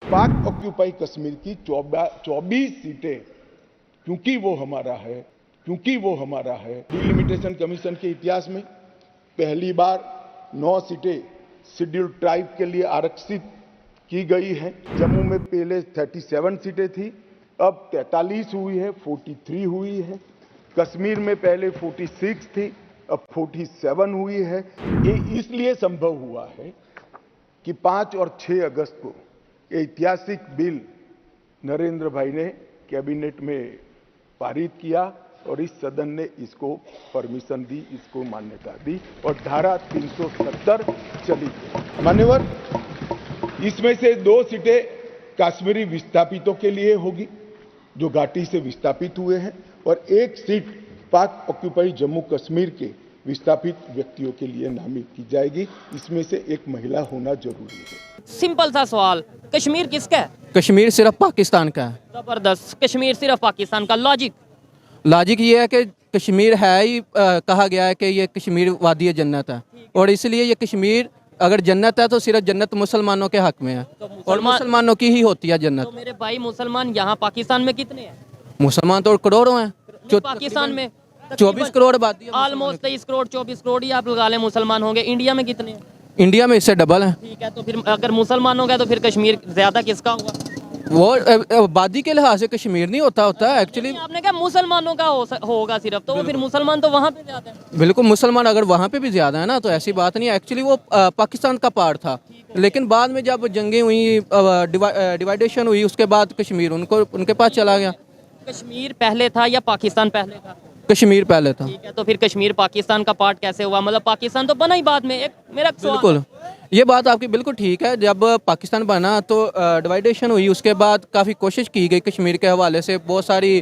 पाक ऑक्यूपाई कश्मीर की 24 सीटें क्योंकि वो हमारा है डिलिमिटेशन कमीशन के इतिहास में पहली बार 9 सीटें शेड्यूल्ड ट्राइब के लिए आरक्षित की गई है। जम्मू में पहले 37 सीटें थी, अब 43 हुई है, 43 हुई है। कश्मीर में पहले 46 थी, अब 47 हुई है। ये इसलिए संभव हुआ है कि 5 और 6 अगस्त को ऐतिहासिक बिल नरेंद्र भाई ने कैबिनेट में पारित किया और इस सदन ने इसको परमिशन दी, इसको मान्यता दी और धारा 370 चली गई। मान्यवर, इसमें से 2 सीटें कश्मीरी विस्थापितों के लिए होगी जो घाटी से विस्थापित हुए हैं और 1 सीट पाक ऑक्यूपाई जम्मू कश्मीर के विस्थापित व्यक्तियों के लिए नामित की जाएगी। इसमें से एक महिला होना जरूरी है। सिंपल सा सवाल, कश्मीर किसका है? कश्मीर सिर्फ पाकिस्तान का है। जबरदस्त, कश्मीर सिर्फ पाकिस्तान का। लॉजिक ये है कि कश्मीर है ही कहा गया है कि ये कश्मीर वादी जन्नत है और इसलिए ये कश्मीर अगर जन्नत है तो सिर्फ जन्नत मुसलमानों के हक में है और मुसलमानों की ही होती है जन्नत। तो मेरे भाई मुसलमान यहाँ पाकिस्तान में कितने हैं? मुसलमान तो करोड़ों हैं। पाकिस्तान में 24 करोड़ आबादी है। ऑलमोस्ट 23 करोड़ 24 करोड़ ही आप लगा लें मुसलमान होंगे। इंडिया में कितने हैं? इंडिया में इससे डबल है। ठीक है, तो फिर अगर मुसलमान हो गया तो फिर कश्मीर ज्यादा किसका हुआ? वो आबादी के लिहाज से कश्मीर नहीं होता एक्चुअली। आपने कहा मुसलमानों का होगा सिर्फ, तो वो फिर मुसलमान तो वहाँ पे ज्यादा है। बिल्कुल, मुसलमान अगर वहाँ पे भी ज्यादा है ना तो ऐसी बात नहीं है। एक्चुअली वो पाकिस्तान का पार्ट था, लेकिन बाद में जब जंगें हुई, डिवाइडेशन हुई, उसके बाद कश्मीर उनके पास चला गया। कश्मीर पहले था या पाकिस्तान पहले था? कश्मीर पहले था। ठीक है, तो फिर कश्मीर पाकिस्तान का पार्ट कैसे हुआ? मतलब पाकिस्तान तो बना ही बाद में। एक मेरा बिल्कुल, ये बात आपकी बिल्कुल ठीक है। जब पाकिस्तान बना तो डिवाइडेशन हुई, उसके बाद काफ़ी कोशिश की गई कश्मीर के हवाले से, बहुत सारी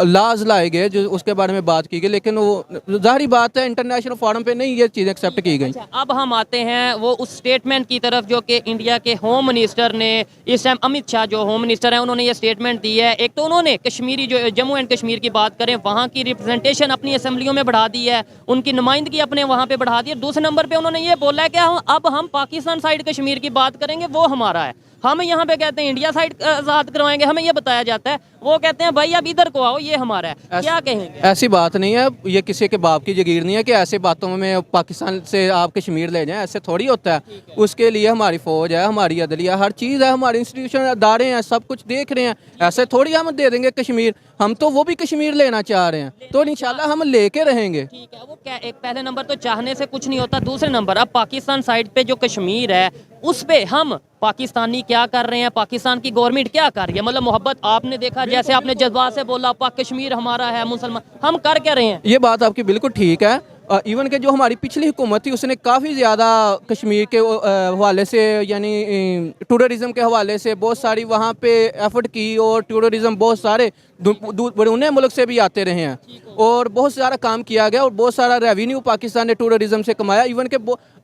लाज लाए गए जो उसके बारे में बात की गई, लेकिन वो जाहिर बात है इंटरनेशनल फोरम पे नहीं ये चीज़ एक्सेप्ट की गई। अच्छा, अब हम आते हैं वो उस स्टेटमेंट की तरफ जो कि इंडिया के होम मिनिस्टर ने इस टाइम, अमित शाह जो होम मिनिस्टर हैं, उन्होंने ये स्टेटमेंट दी है। एक तो उन्होंने कश्मीरी जो जम्मू एंड कश्मीर की बात करें, वहाँ की रिप्रेजेंटेशन अपनी असम्बलियों में बढ़ा दी है, उनकी नुमाइंदगी अपने वहाँ पे बढ़ा दी है। दूसरे नंबर पे उन्होंने ये बोला है कि अब हम पाकिस्तान साइड कश्मीर की बात करेंगे, वो हमारा है। हम यहाँ पे कहते हैं इंडिया साइड आज़ाद करवाएंगे, हमें ये बताया जाता है। वो कहते हैं भाई अब इधर को आओ, ये हमारा है। क्या कहेंगे? ऐसी बात नहीं है, ये किसी के बाप की जागीर नहीं है कि ऐसे बातों में पाकिस्तान से आप कश्मीर ले जाएं, ऐसे थोड़ी होता है। उसके लिए हमारी फौज है, हमारी अदलिया, हर चीज़ है, हमारे इंस्टीट्यूशन अदारे हैं, सब कुछ देख रहे हैं। ऐसे थोड़ी हम दे देंगे कश्मीर, हम तो वो भी कश्मीर लेना चाह रहे हैं, तो इंशाल्लाह हम लेके रहेंगे। ठीक है, वो क्या, एक पहले नंबर तो चाहने से कुछ नहीं होता। दूसरे नंबर अब पाकिस्तान साइड पे जो कश्मीर है उस पे हम पाकिस्तानी क्या कर रहे हैं, पाकिस्तान की गवर्नमेंट क्या कर रही है? मतलब मोहब्बत आपने देखा, जैसे आपने जज्बात से बोला पाक कश्मीर हमारा है, मुसलमान, हम कर क्या रहे हैं? ये बात आपकी बिल्कुल ठीक है। इवन के जो हमारी पिछली हुकूमत थी उसने काफ़ी ज़्यादा कश्मीर के हवाले से, यानी टूरिज़म के हवाले से बहुत सारी वहाँ पे एफर्ट की और टूरिज़म बहुत सारे बड़े मुल्क से भी आते रहे हैं और बहुत सारा काम किया गया और बहुत सारा रेवेन्यू पाकिस्तान ने टूरिज़म से कमाया। इवन के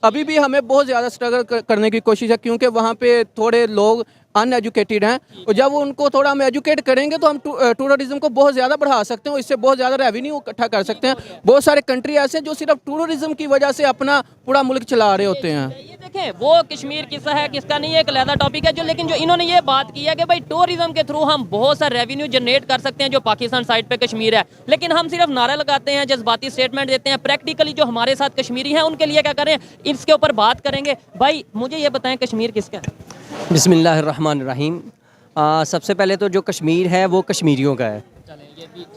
अभी भी हमें बहुत ज़्यादा स्ट्रगल करने की कोशिश है, क्योंकि वहाँ पे थोड़े लोग अनएजुकेटेड हैं और जब उनको थोड़ा हम एजुकेट करेंगे तो हम टूरिज्म को बहुत ज़्यादा बढ़ा सकते हैं, इससे बहुत ज़्यादा रेवेन्यू इकट्ठा कर सकते हैं। बहुत सारे कंट्री ऐसे हैं जो सिर्फ टूरिज्म की वजह से अपना पूरा मुल्क चला रहे होते हैं। ये देखें, वो कश्मीर किसका है किसका नहीं है एक अलग टॉपिक है, जो लेकिन जो इन्होंने ये बात की है कि भाई टूरिज्म के थ्रू हम बहुत सा रेवेन्यू जनरेट कर सकते हैं जो पाकिस्तान साइड पे कश्मीर है, लेकिन हम सिर्फ नारा लगाते हैं, जज्बाती स्टेटमेंट देते हैं। प्रैक्टिकली जो हमारे साथ कश्मीरी हैं उनके लिए क्या करें, इसके ऊपर बात करेंगे। भाई मुझे ये बताएं, कश्मीर किसका है? बिस्मिल्लाहिर्रहमानिर्रहीम। सबसे पहले तो जो कश्मीर है वो कश्मीरियों का है,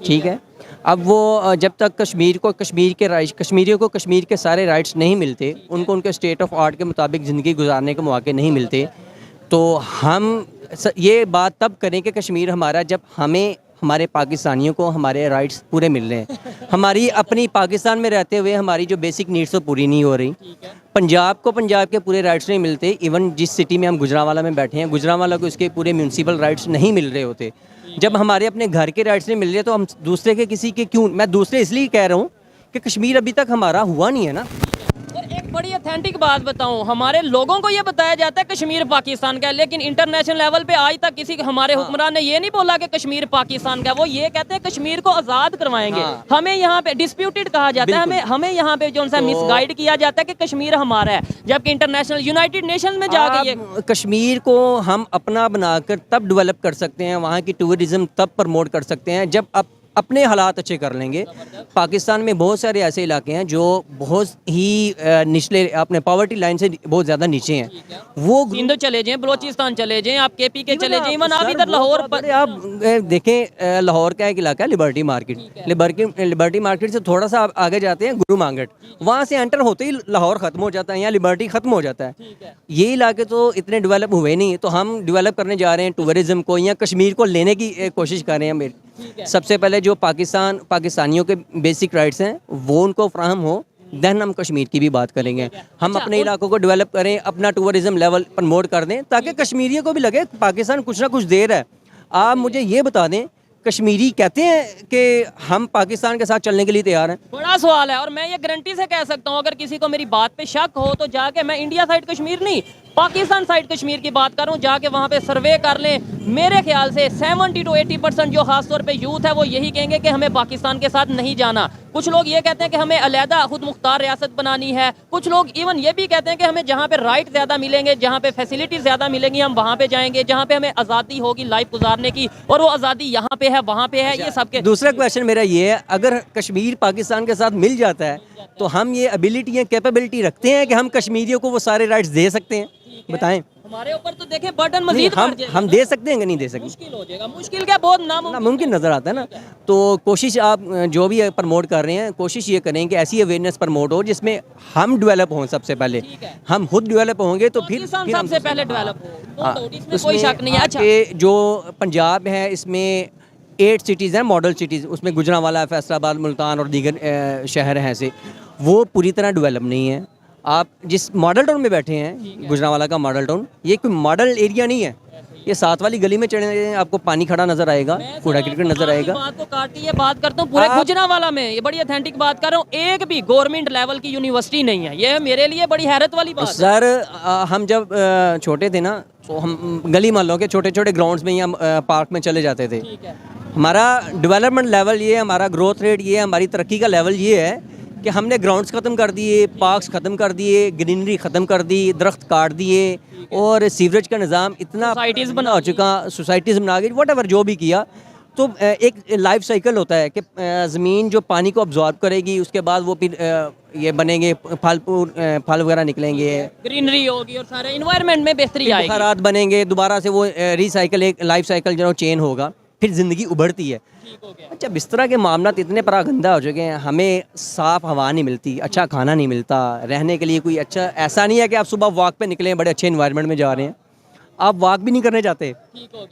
ठीक है। अब वो जब तक कश्मीरियों को कश्मीर के सारे राइट्स नहीं मिलते, उनको उनके स्टेट ऑफ आर्ट के मुताबिक ज़िंदगी गुजारने के मौके नहीं मिलते, तो हम ये बात तब करें कि कश्मीर हमारा, जब हमें हमारे पाकिस्तानियों को हमारे राइट्स पूरे मिल रहे हैं। हमारी अपनी पाकिस्तान में रहते हुए हमारी जो बेसिक नीड्स तो पूरी नहीं हो रही। पंजाब को पंजाब के पूरे राइट्स नहीं मिलते। इवन जिस सिटी में हम गुजरांवाला में बैठे हैं, गुजरांवाला को इसके पूरे म्यूनसिपल राइट्स नहीं मिल रहे होते। जब हमारे अपने घर के राइट्स नहीं मिल रहे तो हम दूसरे के किसी के क्यों, मैं दूसरे इसलिए कह रहा हूँ कि कश्मीर अभी तक हमारा हुआ नहीं है ना। और एक बड़ी ऑथेंटिक बात बताऊं, हमारे लोगों को ये बताया जाता है कश्मीर पाकिस्तान का है, लेकिन इंटरनेशनल लेवल पे आज तक किसी हमारे हुक्मरान ने ये नहीं बोला कि कश्मीर पाकिस्तान का है। वो ये कहते हैं कश्मीर को आजाद करवाएंगे। हमें यहाँ पे डिस्प्यूटेड कहा जाता है, हमें यहाँ पे जो सा मिसगाइड किया जाता है कि कश्मीर हमारा है, जबकि इंटरनेशनल यूनाइटेड नेशन में जाके ये कश्मीर को हम अपना बनाकर तब डेवलप कर सकते हैं, वहाँ की टूरिज्म तब प्रमोट कर सकते हैं जब अपने हालात अच्छे कर लेंगे। पाकिस्तान में बहुत सारे ऐसे इलाके हैं जो बहुत ही निचले, अपने पॉवर्टी लाइन से बहुत ज़्यादा नीचे हैं। वो सिंध चले जाएं, बलोचिस्तान चले जाएं, आप केपी के चले जाएं, इवन आप इधर लाहौर पर आप देखें, लाहौर का एक इलाका है लिबर्टी मार्केट। लिबर्टी मार्केट से थोड़ा सा आप आगे जाते हैं गुरु मांगट, वहाँ से एंटर होते ही लाहौर ख़त्म हो जाता है, यहाँ लिबर्टी ख़त्म हो जाता है। ये इलाके तो इतने डेवलप हुए नहीं, तो हम डेवलप करने जा रहे हैं टूरिज़्म को, या कश्मीर को लेने की कोशिश कर रहे हैं। मेरे सबसे पहले जो पाकिस्तानियों के बेसिक राइट्स हैं वो उनको फ्राहम हो, देन हम कश्मीर की भी बात करेंगे। हम अपने इलाकों को डेवलप करें, अपना टूरिज्म लेवल प्रमोट कर दें, ताकि कश्मीरियों को भी लगे पाकिस्तान कुछ ना कुछ दे रहा है। आप मुझे ये बता दें, कश्मीरी कहते हैं कि हम पाकिस्तान के साथ चलने के लिए तैयार हैं? बड़ा सवाल है, और मैं ये गारंटी से कह सकता हूँ, अगर किसी को मेरी बात पे शक हो तो जाके, मैं इंडिया साइड कश्मीर नहीं, पाकिस्तान साइड कश्मीर की बात करूं, जाके वहां पे सर्वे कर लें। मेरे ख्याल से 70 to 80% जो खासतौर पे यूथ है वो यही कहेंगे कि हमें पाकिस्तान के साथ नहीं जाना। कुछ लोग ये कहते हैं कि हमें अलहदा खुद मुख्तार रियासत बनानी है। कुछ लोग इवन ये भी कहते हैं कि हमें जहाँ पे राइट ज़्यादा मिलेंगे, जहाँ पे फैसिलिटीज़ ज़्यादा मिलेंगी, हम वहाँ पे जाएंगे, जहाँ पे हमें आज़ादी होगी लाइफ गुजारने की, और वो आज़ादी यहाँ पे है, वहाँ पे है। ये सबके दूसरा क्वेश्चन मेरा ये है, अगर कश्मीर पाकिस्तान के साथ मिल जाता है तो हम ये एबिलिटी या कैपेबिलिटी रखते हैं कि हम कश्मीरियों को वो सारे राइट्स दे सकते हैं? बताएं। हमारे ऊपर तो देखें बर्डन मजीद हम दे सकते हैं कि नहीं दे सकते? मुश्किल हो जाएगा। मुश्किल क्या, बहुत नामुमकिन नज़र आता है ना। तो कोशिश आप जो भी प्रमोट कर रहे हैं, कोशिश ये करें कि ऐसी अवेयरनेस प्रमोट हो जिसमें हम डेवलप हों। सबसे पहले हम खुद डेवलप होंगे तो फिर सबसे पहले डेवलप हो, इसमें कोई शक नहीं है। अच्छा, जो पंजाब है इसमें 8 सिटीज़ हैं मॉडल सिटीज़, उसमें गुजरांवाला, फैसलाबाद, मुल्तान और दीगर शहर हैं ऐसे, वो पूरी तरह डेवलप नहीं है। आप जिस मॉडल टाउन में बैठे हैं, गुजरांवाला का मॉडल टाउन, ये कोई मॉडल एरिया नहीं है। ये 7 वाली गली में चढ़े आपको पानी खड़ा नजर आएगा, कूड़ा करकट नजर आएगा। बात को काटी है, बात करता हूँ पूरे गुजरांवाला में, ये बड़ी ऑथेंटिक बात कर रहा हूँ, एक भी गवर्नमेंट लेवल की यूनिवर्सिटी नहीं है। ये मेरे लिए बड़ी हैरत वाली बात है। सर, हम जब छोटे थे ना, तो हम गली मोहल्लों के छोटे छोटे ग्राउंड्स में या पार्क में चले जाते थे। हमारा डेवलपमेंट लेवल ये है, हमारा ग्रोथ रेट ये है, हमारी तरक्की का लेवल ये है कि हमने ग्राउंड्स ख़त्म कर दिए, पार्क्स ख़त्म कर दिए, ग्रीनरी ख़त्म कर दी, दरख्त काट दिए, और सीवरेज का निज़ाम इतना सोसाइटीज़ बना चुका, सोसाइटीज़ बना गई, वट जो भी किया। तो एक लाइफ साइकिल होता है कि ज़मीन जो पानी को अब्जॉर्ब करेगी, उसके बाद वो फिर ये बनेंगे, फल वगैरह निकलेंगे, ग्रीनरी होगी और सारे इन्वायरमेंट में बेहतरी आएगी, बुखारात बनेंगे, दोबारा से वो रिसाइकिल, एक लाइफ साइकिल जो चेन होगा, फिर ज़िंदगी उभरती है। अच्छा, बिस्तरा के मामला इतने परागंदा हो चुके हैं, हमें साफ़ हवा नहीं मिलती, अच्छा खाना नहीं मिलता, रहने के लिए कोई अच्छा, ऐसा नहीं है कि आप सुबह वॉक पे निकलें, बड़े अच्छे इन्वायरमेंट में जा रहे हैं, आप वॉक भी नहीं करने जाते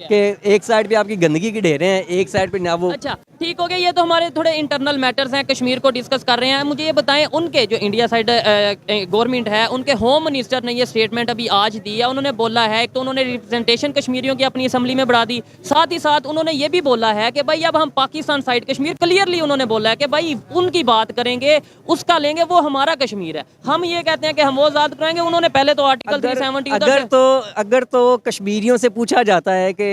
कि एक साइड पे आपकी गंदगी की ढेरें हैं, एक साइड पे ना वो। अच्छा, ठीक हो गया। ये तो हमारे थोड़े इंटरनल मैटर्स हैं, कश्मीर को डिस्कस कर रहे हैं। मुझे ये बताएं, उनके जो इंडिया साइड गवर्नमेंट है, उनके होम मिनिस्टर ने ये स्टेटमेंट अभी आज दी है। उन्होंने बोला है, एक तो उन्होंने रिप्रेजेंटेशन कश्मीरियों की अपनी असम्बली में बढ़ा दी, साथ ही साथ उन्होंने ये भी बोला है कि भाई अब हम पाकिस्तान साइड कश्मीर, क्लियरली उन्होंने बोला है कि भाई उनकी बात करेंगे, उसका लेंगे, वो हमारा कश्मीर है। हम ये कहते हैं कि हम वो आज़ाद कराएंगे। उन्होंने पहले तो आर्टिकल 370 अगर तो कश्मीरियों से पूछा जाता है कि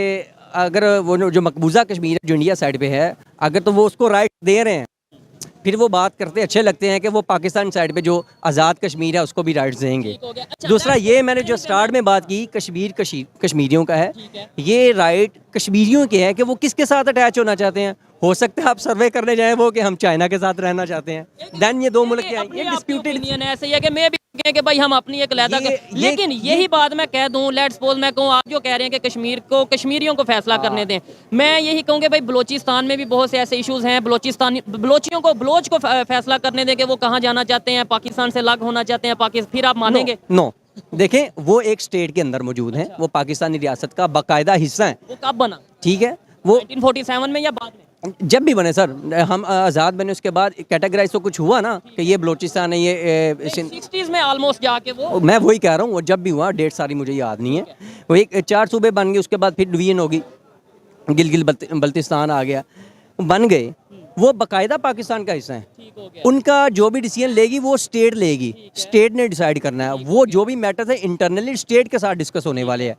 अगर वो जो मकबूजा कश्मीर है जो इंडिया साइड पे है, अगर तो वो उसको राइट दे रहे हैं, फिर वो बात करते अच्छे लगते हैं कि वो पाकिस्तान साइड पे जो आज़ाद कश्मीर है उसको भी राइट्स देंगे। दूसरा, ये मैंने जो स्टार्ट में बात की, कश्मीर कश्मीरियों का है, ये राइट कश्मीरियों के है कि वो किसके साथ अटैच होना चाहते हैं। हो सकता है आप सर्वे करने जाएं वो कि हम चाइना के साथ रहना चाहते हैं, देन ये दो मुल्क के हैं, ये डिस्प्यूटेड ऐसे ही है कि मैं भी कि भाई हम अपनी एक अलहदा लेकिन यही बात मैं कह दूं, लेट्स सपोज मैं कहूं, आप जो कह रहे हैं कि कश्मीर को, कश्मीरियों को फैसला करने दें, मैं यही कहूँगा भाई बलोचिस्तान में भी बहुत से ऐसे इश्यूज हैं, बलोचियों को, बलोच को फैसला करने दें कि वो कहाँ जाना चाहते हैं, पाकिस्तान से अलग होना चाहते हैं, पाकिस्तान, फिर आप मानेंगे? नो, देखें, वो एक स्टेट के अंदर मौजूद है, वो पाकिस्तानी रियासत का बाकायदा हिस्सा है। वो कब बना? ठीक है, वो 1947 में या बाद में? जब भी बने सर, हम आज़ाद बने उसके बाद कैटेगराइज तो कुछ हुआ ना कि ये बलूचिस्तान है, ये 60s में ऑलमोस्ट जाके वो, मैं वही कह रहा हूँ, वो जब भी हुआ, डेट सारी मुझे याद नहीं है। वो एक 4 सूबे बन गए, उसके बाद फिर डिवीजन होगी, गिलगित बल्तिस्तान आ गया। बन गए वो बाकायदा पाकिस्तान का हिस्सा है। ठीक हो गया। उनका जो भी डिसीजन लेगी वो स्टेट लेगी, स्टेट ने डिसाइड करना है। वो जो भी मैटर्स है इंटरनली स्टेट के साथ डिस्कस होने वाले हैं।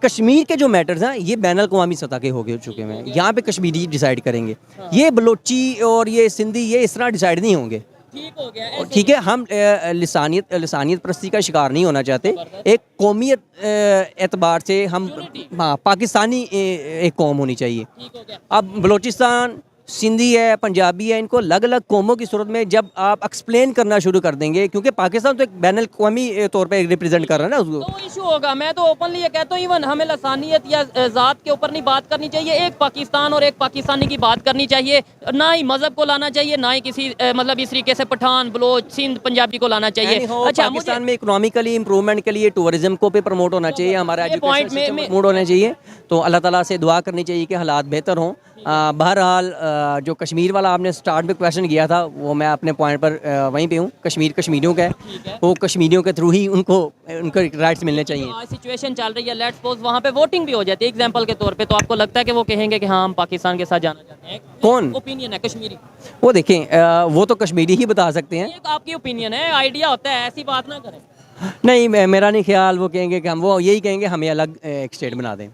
कश्मीर के जो मैटर्स हैं ये बैन अल-क़वामी सतह के हो चुके हैं, यहाँ पे कश्मीरी डिसाइड करेंगे। ये बलोची और ये सिंधी ये इस तरह डिसाइड नहीं होंगे। ठीक हो गया। और ठीक है, हम लिसानियत प्रस्ती का शिकार नहीं होना चाहते। एक कौमियत एतबार से हम, हाँ, पाकिस्तानी एक कौम होनी चाहिए। ठीक हो गया। अब बलोचिस्तान, सिंधी है, पंजाबी है, इनको अलग अलग कौमों की सूरत में जब आप एक्सप्लेन करना शुरू कर देंगे, क्योंकि पाकिस्तान तो एक बैन अल-क़वामी तौर पे रिप्रेजेंट कर रहा है ना उसको, तो इशू होगा। मैं तो ओपनली ये कहता हूँ, इवन हमें लसानियत या ज़ात के ऊपर नहीं बात करनी चाहिए। एक पाकिस्तान और एक पाकिस्तानी की बात करनी चाहिए, ना ही मज़हब को लाना चाहिए, ना ही किसी मतलब इस तरीके से पठान, बलोच, सिंध, पंजाबी को लाना चाहिए। अच्छा, पाकिस्तान में इकोनॉमिकली इंप्रूवमेंट के लिए टूरिज्म को पे प्रमोट होना चाहिए, हमारा एजुकेशन सिस्टम प्रमोट होना चाहिए। तो अल्लाह ताला से दुआ करनी चाहिए कि हालात बेहतर हों। बहरहाल जो कश्मीर वाला आपने स्टार्ट में क्वेश्चन किया था, वो मैं अपने पॉइंट पर वहीं पे हूँ। कश्मीर कश्मीरियों का है, वो कश्मीरियों के थ्रू ही उनको उनके राइट्स मिलने चाहिए। सिचुएशन चल रही है, लेट्स सपोज वहाँ पे वोटिंग भी हो जाती है एग्जांपल के तौर पे, तो आपको लगता है कि वो कहेंगे कि हाँ हम पाकिस्तान के साथ जाना चाहते हैं? कौन ओपिनियन है कश्मीरी? वो देखें, वो तो कश्मीरी ही बता सकते हैं। ये आपकी ओपिनियन है, आइडिया होता है, ऐसी बात ना करें। नहीं, मेरा नहीं ख्याल वो कहेंगे कि हम, वो यही कहेंगे हमें अलग एक स्टेट बना दें।